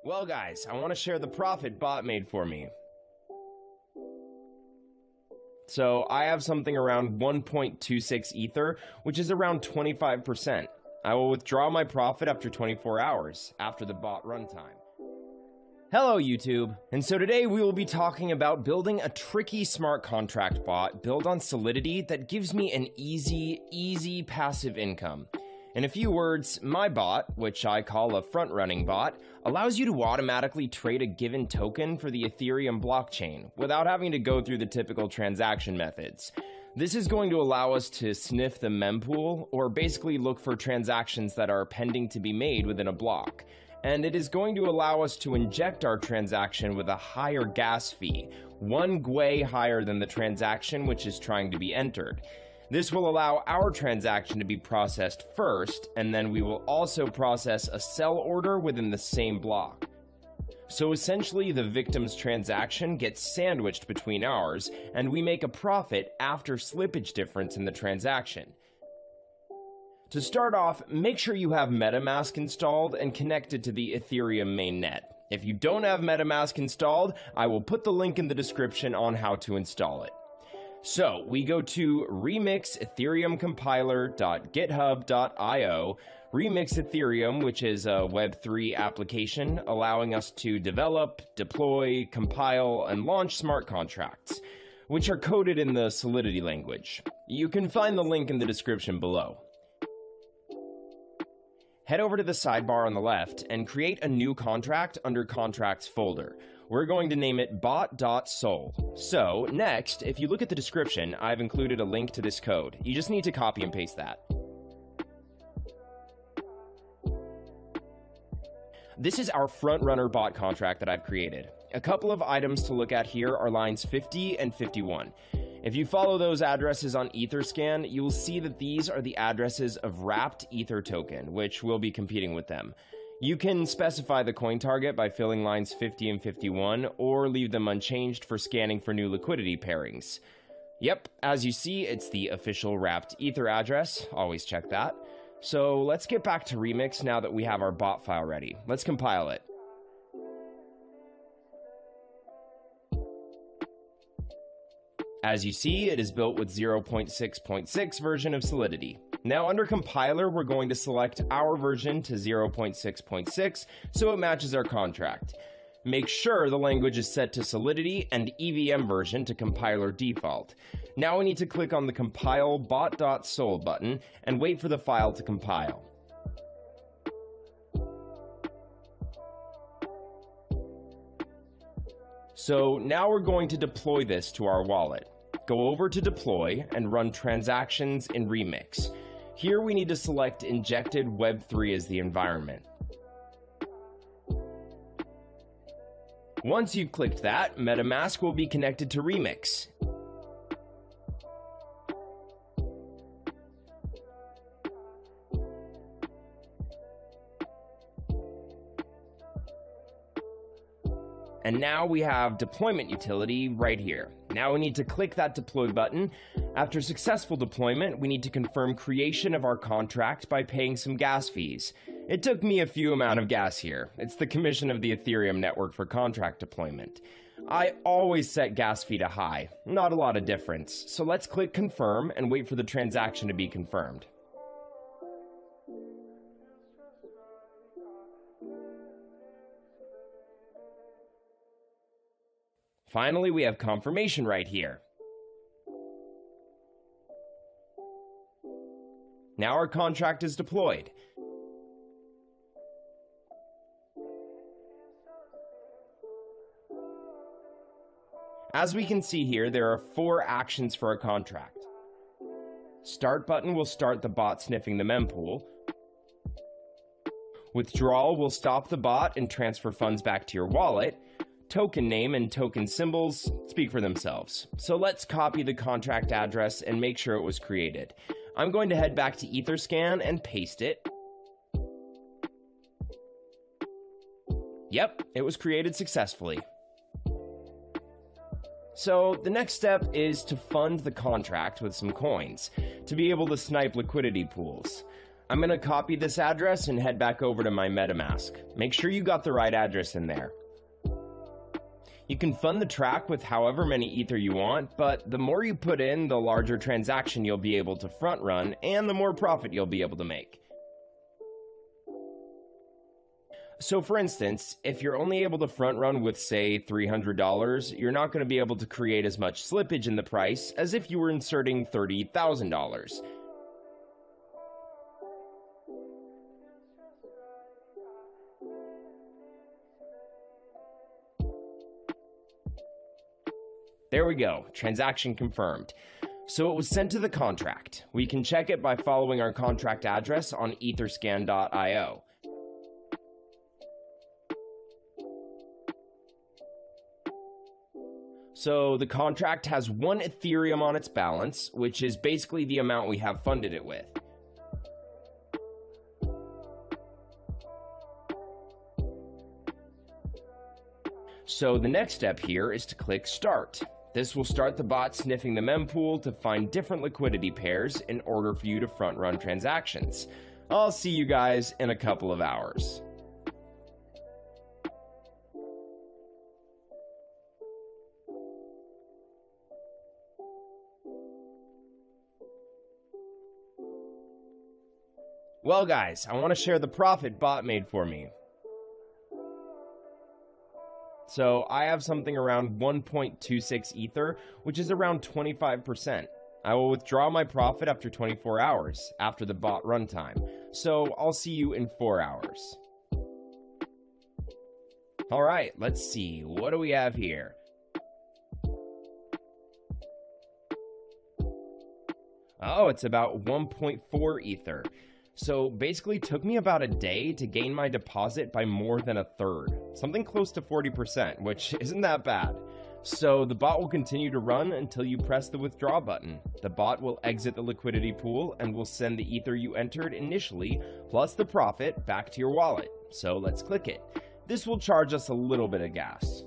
Well guys, I want to share the profit bot made for me. So I have something around 1.26 Ether, which is around 25%. I will withdraw my profit after 24 hours, after the bot runtime. Hello YouTube, and so today we will be talking about building a tricky smart contract bot built on Solidity that gives me an easy passive income. In a few words, my bot, which I call a front-running bot, allows you to automatically trade a given token for the Ethereum blockchain without having to go through the typical transaction methods. This is going to allow us to sniff the mempool, or basically look for transactions that are pending to be made within a block. And it is going to allow us to inject our transaction with a higher gas fee, 1 gwei higher than the transaction which is trying to be entered. This will allow our transaction to be processed first, and then we will also process a sell order within the same block. So essentially, the victim's transaction gets sandwiched between ours, and we make a profit after slippage difference in the transaction. To start off, make sure you have MetaMask installed and connected to the Ethereum mainnet. If you don't have MetaMask installed, I will put the link in the description on how to install it. So we go to remix Ethereum Compiler.github.io, Remix Ethereum, which is a Web3 application allowing us to develop, deploy, compile, and launch smart contracts, which are coded in the Solidity language. You can find the link in the description below. Head over to the sidebar on the left and create a new contract under Contracts folder. We're going to name it bot.sol. So, next, if you look at the description, I've included a link to this code. You just need to copy and paste that. This is our front-runner bot contract that I've created. A couple of items to look at here are lines 50 and 51. If you follow those addresses on Etherscan, you will see that these are the addresses of wrapped Ether token, which will be competing with them. You can specify the coin target by filling lines 50 and 51, or leave them unchanged for scanning for new liquidity pairings. Yep, as you see, it's the official wrapped Ether address. Always check that. So let's get back to Remix now that we have our bot file ready. Let's compile it. As you see, it is built with 0.6.6 version of Solidity. Now under Compiler, we're going to select our version to 0.6.6 so it matches our contract. Make sure the language is set to Solidity and EVM version to Compiler default. Now we need to click on the Compile bot.sol button and wait for the file to compile. So now we're going to deploy this to our wallet. Go over to Deploy and run Transactions in Remix. Here we need to select Injected Web3 as the environment. Once you've clicked that, MetaMask will be connected to Remix. And now we have deployment utility right here. Now we need to click that deploy button. After successful deployment, we need to confirm creation of our contract by paying some gas fees. It took me a few amount of gas here. It's the commission of the Ethereum network for contract deployment. I always set gas fee to high, not a lot of difference. So let's click confirm and wait for the transaction to be confirmed. Finally, we have confirmation right here. Now our contract is deployed. As we can see here, there are 4 actions for a contract. Start button will start the bot sniffing the mempool. Withdrawal will stop the bot and transfer funds back to your wallet. Token name and token symbols speak for themselves. So let's copy the contract address and make sure it was created. I'm going to head back to Etherscan and paste it. Yep, it was created successfully. So the next step is to fund the contract with some coins to be able to snipe liquidity pools. I'm going to copy this address and head back over to my MetaMask. Make sure you got the right address in there. You can fund the track with however many Ether you want, but the more you put in, the larger transaction you'll be able to front run, and the more profit you'll be able to make. So for instance, if you're only able to front run with, say, $300, you're not going to be able to create as much slippage in the price as if you were inserting $30,000. There we go, transaction confirmed. So it was sent to the contract. We can check it by following our contract address on etherscan.io. So the contract has 1 Ethereum on its balance, which is basically the amount we have funded it with. So the next step here is to click Start. This will start the bot sniffing the mempool to find different liquidity pairs in order for you to front run transactions. I'll see you guys in a couple of hours. Well guys, I want to share the profit bot made for me. So I have something around 1.26 Ether, which is around 25%. I will withdraw my profit after 24 hours, after the bot runtime. So I'll see you in 4 hours. Alright, let's see. What do we have here? Oh, it's about 1.4 Ether. So basically took me about a day to gain my deposit by more than 1/3, something close to 40%, which isn't that bad. So the bot will continue to run until you press the withdraw button. The bot will exit the liquidity pool and will send the Ether you entered initially, plus the profit, back to your wallet. So let's click it. This will charge us a little bit of gas.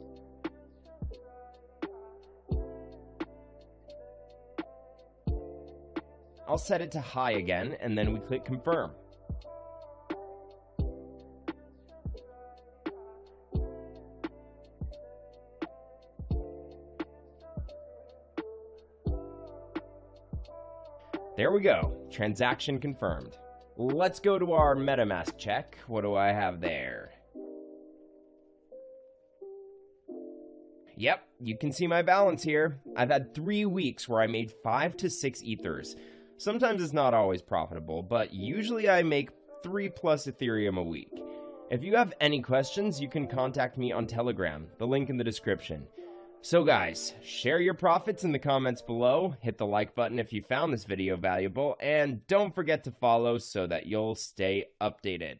I'll set it to high again, and then we click confirm. There we go, transaction confirmed. Let's go to our MetaMask check. What do I have there? Yep, you can see my balance here. I've had 3 weeks where I made 5 to 6 Ethers. Sometimes it's not always profitable, but usually I make 3+ Ethereum a week. If you have any questions, you can contact me on Telegram, the link in the description. So guys, share your profits in the comments below, hit the like button if you found this video valuable, and don't forget to follow so that you'll stay updated.